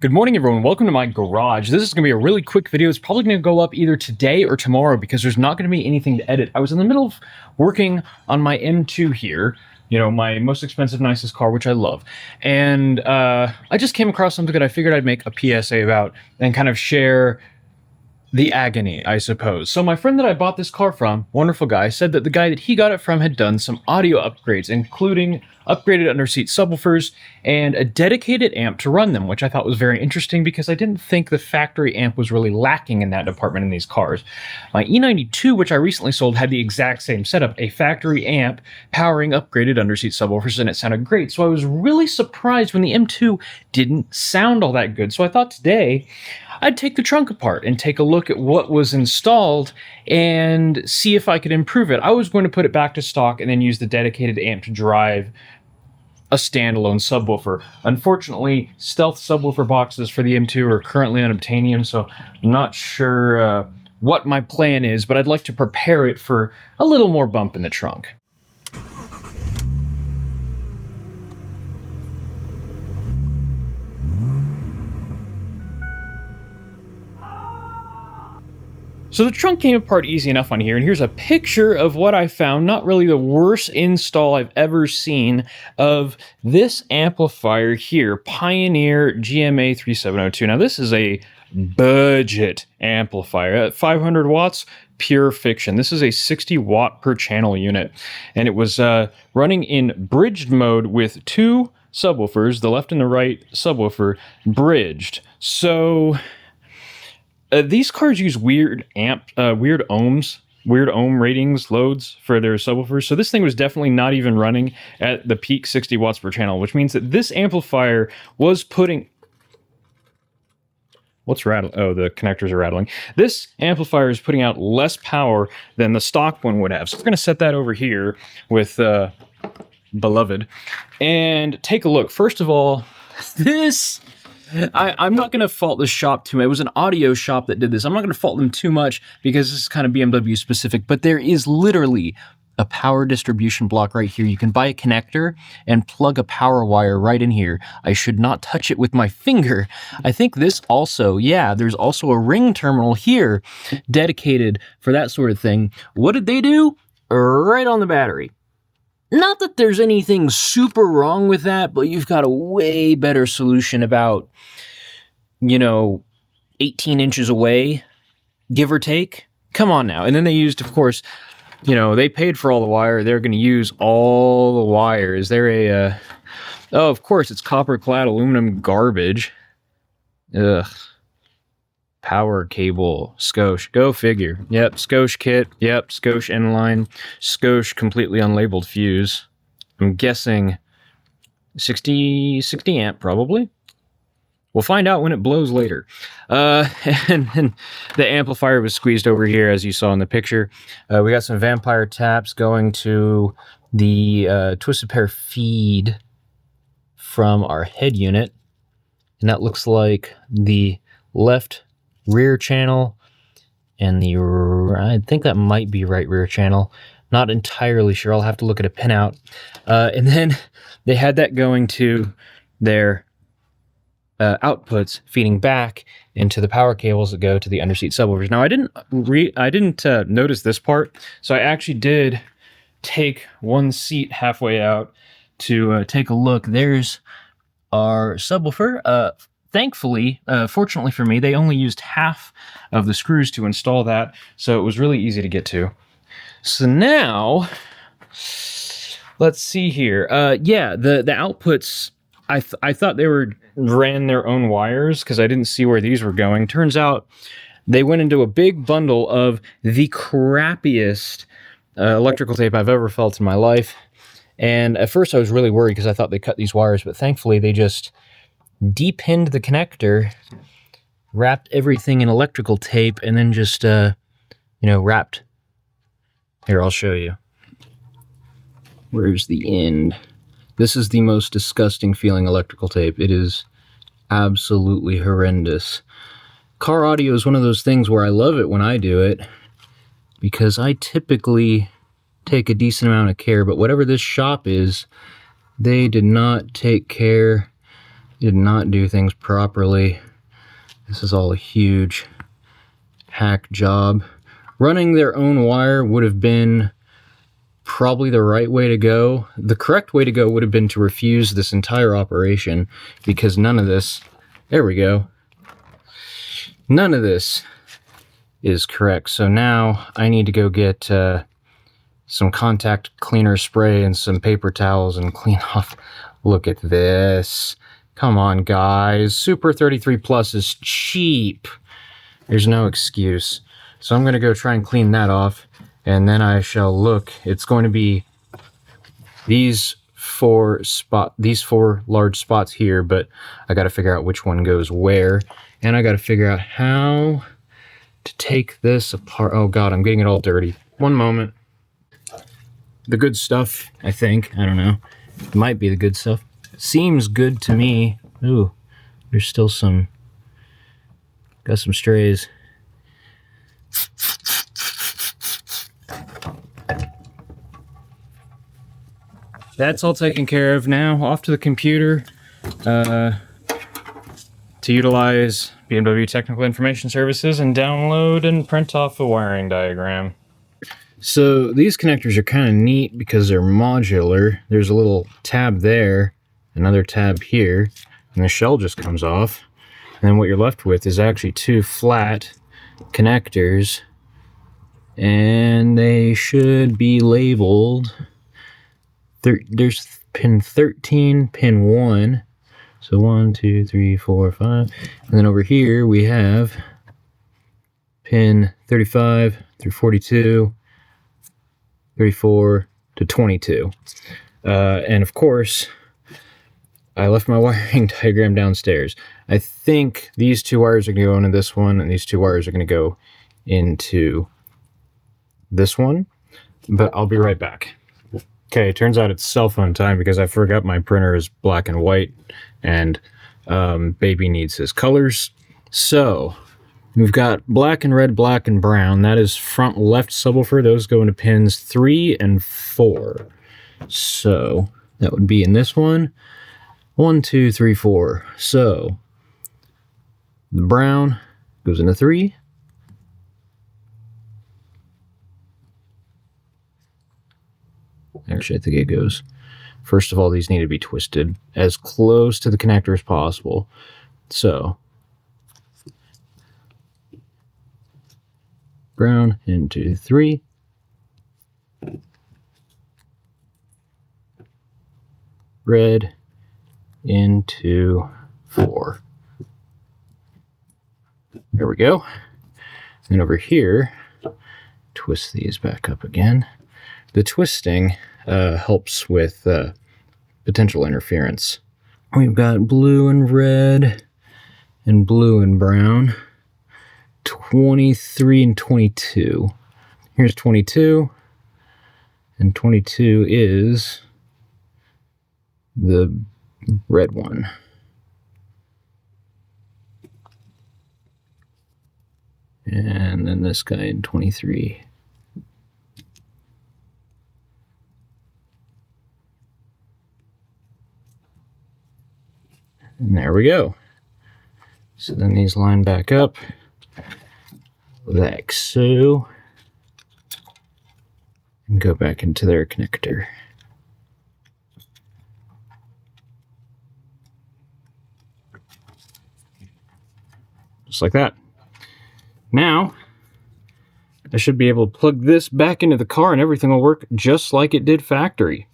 Good morning, everyone. Welcome to my garage. This is going to be a really quick video. It's probably going to go up either today or tomorrow because there's not going to be anything to edit. I was in the middle of working on my M2 here, my most expensive, nicest car, which I love. And I just came across something that I figured I'd make a PSA about and kind of share the agony, I suppose. So my friend that I bought this car from, wonderful guy, said that the guy that he got it from had done some audio upgrades, including upgraded underseat subwoofers and a dedicated amp to run them, which I thought was very interesting because I didn't think the factory amp was really lacking in that department in these cars. My E92, which I recently sold, had the exact same setup, a factory amp powering upgraded underseat subwoofers, and it sounded great. So I was really surprised when the M2 didn't sound all that good. So I thought today I'd take the trunk apart and take a look at what was installed and see if I could improve it. I was going to put it back to stock and then use the dedicated amp to drive a standalone subwoofer. Unfortunately, stealth subwoofer boxes for the M2 are currently unobtainium, so I'm not sure what my plan is, but I'd like to prepare it for a little more bump in the trunk. So the trunk came apart easy enough on here, and here's a picture of what I found. Not really the worst install I've ever seen of this amplifier here, Pioneer GMA 3702. Now this is a budget amplifier at 500 watts, pure fiction. This is a 60 watt per channel unit, and it was running in bridged mode with two subwoofers, the left and the right subwoofer bridged. So these cars use weird ohm ratings, loads for their subwoofers. So this thing was definitely not even running at the peak 60 watts per channel, which means that this amplifier was putting... What's rattling? Oh, the connectors are rattling. This amplifier is putting out less power than the stock one would have. So we're going to set that over here with Beloved and take a look. First of all, this... I'm not going to fault the shop too much. It was an audio shop that did this. I'm not going to fault them too much because this is kind of BMW specific, but there is literally a power distribution block right here. You can buy a connector and plug a power wire right in here. I should not touch it with my finger. I think this also, yeah, there's also a ring terminal here dedicated for that sort of thing. What did they do? Right on the battery. Not that there's anything super wrong with that, but you've got a way better solution about, 18 inches away, give or take. Come on now. And then they used, of course, they paid for all the wire. They're going to use all the wires. They're of course, it's copper-clad aluminum garbage. Ugh. Power cable, Scosche, go figure. Yep, Scosche kit, yep, Scosche N-line, Scosche completely unlabeled fuse. I'm guessing 60 amp probably. We'll find out when it blows later. And the amplifier was squeezed over here as you saw in the picture. We got some vampire taps going to the twisted pair feed from our head unit. And that looks like the left rear channel and I think that might be right rear channel. Not entirely sure. I'll have to look at a pinout. And then they had that going to their outputs feeding back into the power cables that go to the underseat subwoofers. Now I didn't notice this part, so I actually did take one seat halfway out to take a look. There's our subwoofer. Thankfully, fortunately for me, they only used half of the screws to install that, so it was really easy to get to. So now, let's see here. Yeah, the outputs, I thought they ran their own wires because I didn't see where these were going. Turns out they went into a big bundle of the crappiest electrical tape I've ever felt in my life. And at first I was really worried because I thought they cut these wires, but thankfully they just depinned the connector, wrapped everything in electrical tape, and then just, wrapped. Here, I'll show you. Where's the end? This is the most disgusting feeling electrical tape. It is absolutely horrendous. Car audio is one of those things where I love it when I do it because I typically take a decent amount of care, but whatever this shop is, they did not take care did not do things properly. This is all a huge hack job. Running their own wire would have been probably the right way to go. The correct way to go would have been to refuse this entire operation, because none of this, there we go, none of this is correct. So now I need to go get some contact cleaner spray and some paper towels and clean off. Look at this. Come on, guys. Super 33 Plus is cheap. There's no excuse. So I'm going to go try and clean that off, and then I shall look. It's going to be these four large spots here, but I got to figure out which one goes where, and I got to figure out how to take this apart. Oh God, I'm getting it all dirty. One moment. The good stuff, I think. I don't know. It might be the good stuff. Seems good to me. Ooh, there's still some. Got some strays. That's all taken care of now. Off to the computer to utilize BMW Technical Information Services and download and print off a wiring diagram. So these connectors are kind of neat because they're modular. There's a little tab there, another tab here, and the shell just comes off. And then what you're left with is actually two flat connectors, and they should be labeled. There's pin 13, pin 1. So 1, 2, 3, 4, 5. And then over here we have pin 35 through 42, 34 to 22. And of course, I left my wiring diagram downstairs. I think these two wires are going to go into this one, and these two wires are going to go into this one. But I'll be right back. Okay, turns out it's cell phone time because I forgot my printer is black and white, and baby needs his colors. So we've got black and red, black and brown. That is front left subwoofer. Those go into pins 3 and 4. So that would be in this one. 1, 2, 3, 4. So the brown goes into 3. Actually, I think it goes. First of all, these need to be twisted as close to the connector as possible. So brown into 3. Red into 4. There we go. And over here, twist these back up again. The twisting helps with potential interference. We've got blue and red and blue and brown. 23 and 22. Here's 22. And 22 is the red one. And then this guy in 23. And there we go. So then these line back up like so, and go back into their connector. Just like that. Now, I should be able to plug this back into the car and everything will work just like it did factory.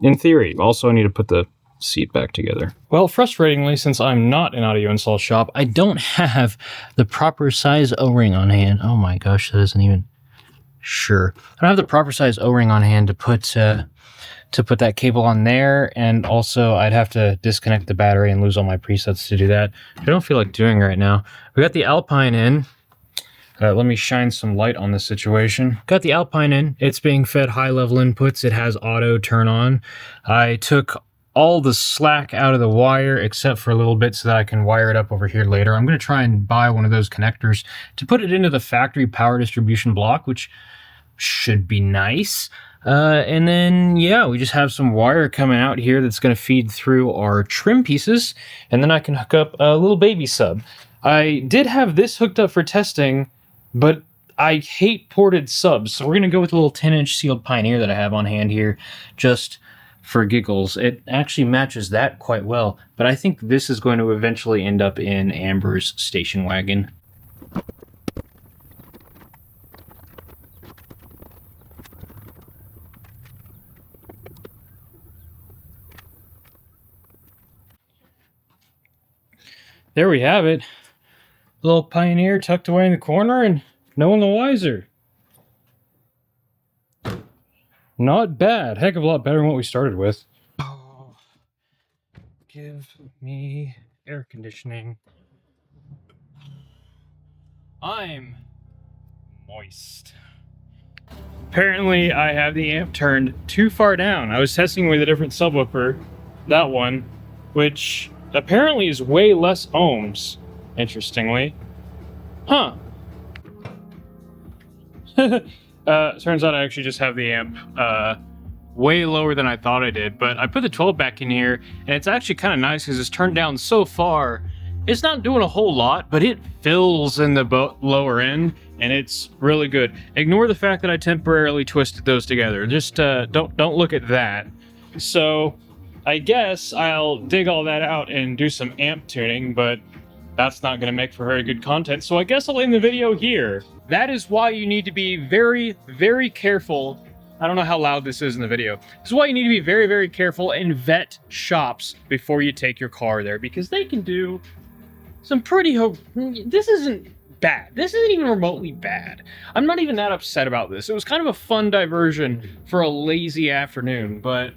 In theory. Also, I need to put the seat back together. Well, frustratingly, since I'm not an audio install shop, I don't have the proper size O-ring on hand. Oh my gosh, that isn't even... Sure. I don't have the proper size O-ring on hand to put that cable on there, and also I'd have to disconnect the battery and lose all my presets to do that. I don't feel like doing right now. We got the Alpine in. Let me shine some light on this situation. Got the Alpine in. It's being fed high-level inputs. It has auto turn on. I took all the slack out of the wire except for a little bit so that I can wire it up over here later. I'm going to try and buy one of those connectors to put it into the factory power distribution block, which should be nice. And then, yeah, we just have some wire coming out here that's going to feed through our trim pieces, and then I can hook up a little baby sub. I did have this hooked up for testing, but I hate ported subs, so we're going to go with a little 10-inch sealed Pioneer that I have on hand here, just for giggles. It actually matches that quite well, but I think this is going to eventually end up in Amber's station wagon. There we have it. Little Pioneer tucked away in the corner and no one the wiser. Not bad. Heck of a lot better than what we started with. Oh, give me air conditioning. I'm moist. Apparently, I have the amp turned too far down. I was testing with a different subwoofer, that one, which apparently is way less ohms, interestingly. Huh. Turns out I actually just have the amp way lower than I thought I did, but I put the 12 back in here, and it's actually kind of nice because it's turned down so far. It's not doing a whole lot, but it fills in the lower end, and it's really good. Ignore the fact that I temporarily twisted those together. Just don't look at that. So I guess I'll dig all that out and do some amp tuning, but that's not going to make for very good content, so I guess I'll end the video here. That is why you need to be very, very careful. I don't know how loud this is in the video. This is why you need to be very, very careful and vet shops before you take your car there, because they can do some pretty... This isn't bad. This isn't even remotely bad. I'm not even that upset about this. It was kind of a fun diversion for a lazy afternoon, but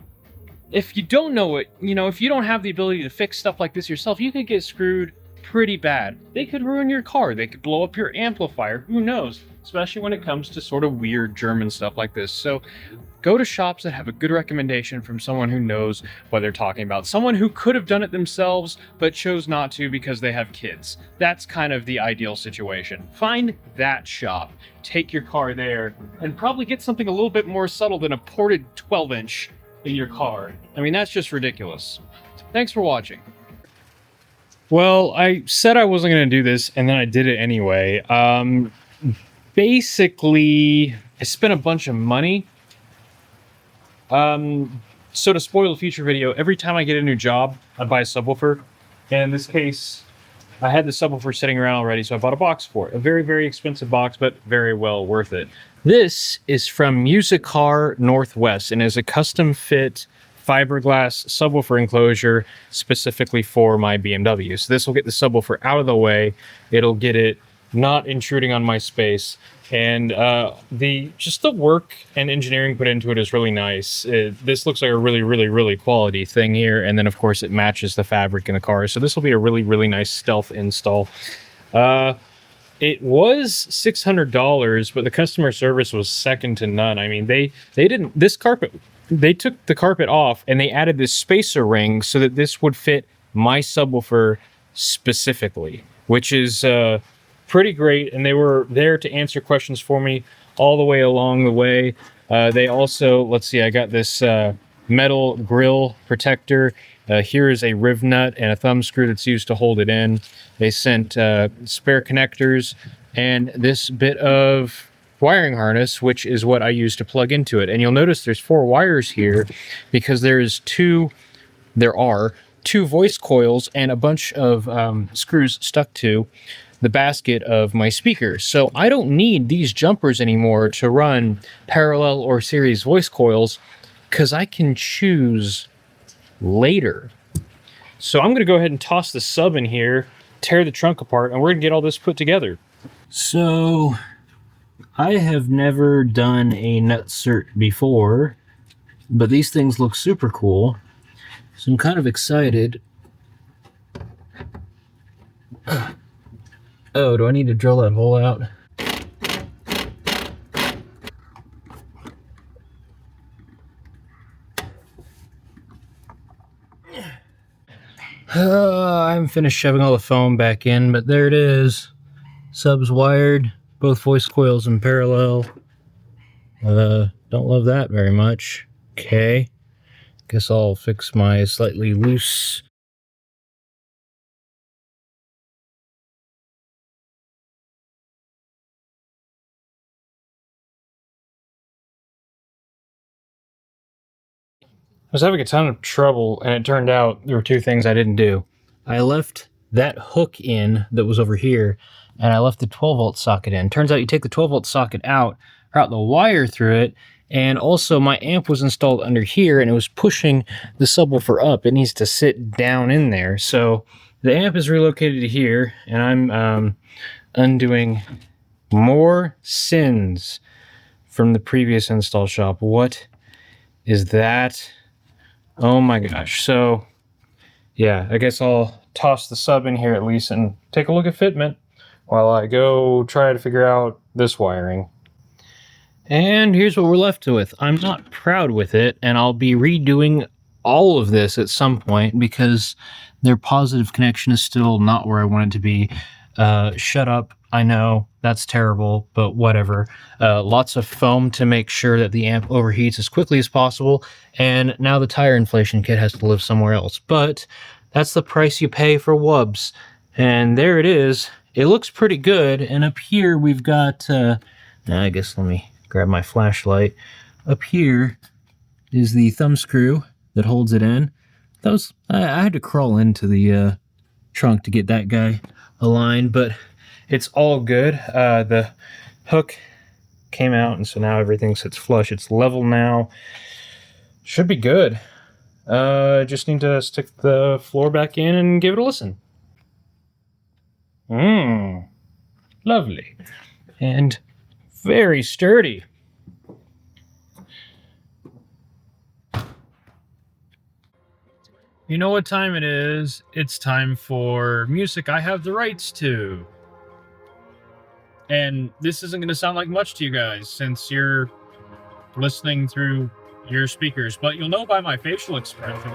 if you don't know it, you know, if you don't have the ability to fix stuff like this yourself, you could get screwed pretty bad. They could ruin your car. They could blow up your amplifier. Who knows? Especially when it comes to sort of weird German stuff like this. So go to shops that have a good recommendation from someone who knows what they're talking about. Someone who could have done it themselves, but chose not to because they have kids. That's kind of the ideal situation. Find that shop, take your car there, and probably get something a little bit more subtle than a ported 12-inch in your car. I mean, that's just ridiculous. Thanks for watching. Well, I said I wasn't going to do this, and then I did it anyway. Basically, I spent a bunch of money. So to spoil a future video, every time I get a new job, I buy a subwoofer. And in this case, I had the subwoofer sitting around already, so I bought a box for it. A very, very expensive box, but very well worth it. This is from Musicar Northwest and is a custom fit fiberglass subwoofer enclosure specifically for my BMW. So this will get the subwoofer out of the way. It'll get it not intruding on my space. And just the work and engineering put into it is really nice. This looks like a really, really, really quality thing here. And then of course it matches the fabric in the car. So this will be a really, really nice stealth install. It was $600, but the customer service was second to none. I mean, they didn't, this carpet, they took the carpet off and they added this spacer ring so that this would fit my subwoofer specifically, which is pretty great. And they were there to answer questions for me all the way along the way. They also, let's see, I got this metal grill protector. Here is a riv nut and a thumb screw that's used to hold it in. They sent spare connectors and this bit of wiring harness, which is what I use to plug into it. And you'll notice there's 4 wires here because there are two voice coils and a bunch of screws stuck to the basket of my speakers. So I don't need these jumpers anymore to run parallel or series voice coils because I can choose later. So I'm going to go ahead and toss the sub in here, tear the trunk apart, and we're going to get all this put together. So I have never done a nutsert before, but these things look super cool. So I'm kind of excited. Oh, do I need to drill that hole out? I haven't finished shoving all the foam back in, but there it is. Subs wired, both voice coils in parallel. Don't love that very much. Okay. Guess I'll fix my slightly loose. I was having a ton of trouble, and it turned out there were two things I didn't do. I left that hook in that was over here, and I left the 12-volt socket in. Turns out you take the 12-volt socket out, route the wire through it, and also my amp was installed under here, and it was pushing the subwoofer up. It needs to sit down in there. So the amp is relocated to here, and I'm undoing more sins from the previous install shop. What is that? Oh my gosh. So, yeah, I guess I'll toss the sub in here at least and take a look at fitment while I go try to figure out this wiring. And here's what we're left with. I'm not proud with it, and I'll be redoing all of this at some point because their positive connection is still not where I want it to be. Shut up. I know that's terrible, but whatever. Lots of foam to make sure that the amp overheats as quickly as possible. And now the tire inflation kit has to live somewhere else. But that's the price you pay for wubs. And there it is. It looks pretty good. And up here we've got, I guess let me grab my flashlight. Up here is the thumb screw that holds it in. That was, I had to crawl into the trunk to get that guy aligned, but it's all good. The hook came out, and so now everything sits flush. It's level now. Should be good. Just need to stick the floor back in and give it a listen. Lovely. And very sturdy. You know what time it is? It's time for music I have the rights to. And this isn't going to sound like much to you guys since you're listening through your speakers, but you'll know by my facial expression.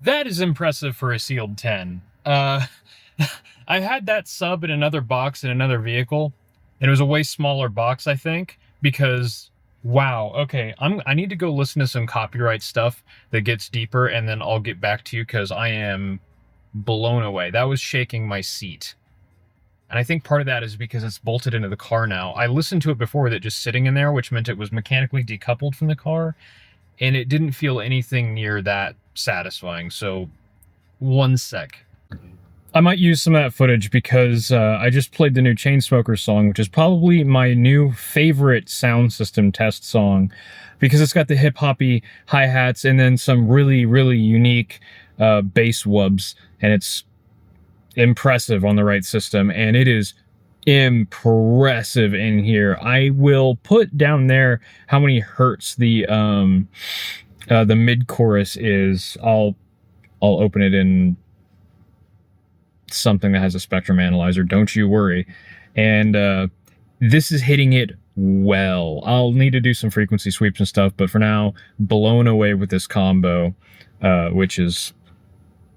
That is impressive for a sealed 10. I had that sub in another box in another vehicle, and it was a way smaller box, I think, because, wow, okay, I need to go listen to some copyright stuff that gets deeper, and then I'll get back to you, because I am blown away. That was shaking my seat. And I think part of that is because it's bolted into the car now. I listened to it before with it just sitting in there, which meant it was mechanically decoupled from the car, and it didn't feel anything near that satisfying. So, one sec. I might use some of that footage because I just played the new Chainsmokers song, which is probably my new favorite sound system test song because it's got the hip-hoppy hi-hats and then some really, really unique bass wubs, and it's impressive on the right system, and it is impressive in here. I will put down there how many hertz the mid-chorus is. I'll open it in something that has a spectrum analyzer, don't you worry. And this is hitting it well. I'll need to do some frequency sweeps and stuff, but for now, blown away with this combo, which is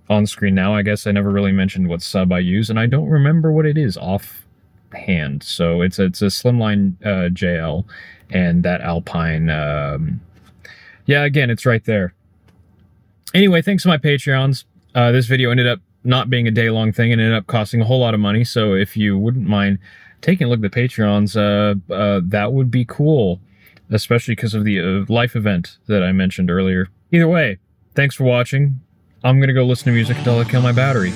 on screen now. I guess I never really mentioned what sub I use, and I don't remember what it is offhand. So it's a Slimline JL, and that Alpine, yeah, again, it's right there. Anyway, thanks to my Patreons. This video ended up not being a day-long thing and ended up costing a whole lot of money, so if you wouldn't mind taking a look at the Patreons, that would be cool, especially because of the life event that I mentioned earlier. Either way, thanks for watching. I'm gonna go listen to music until I kill my battery.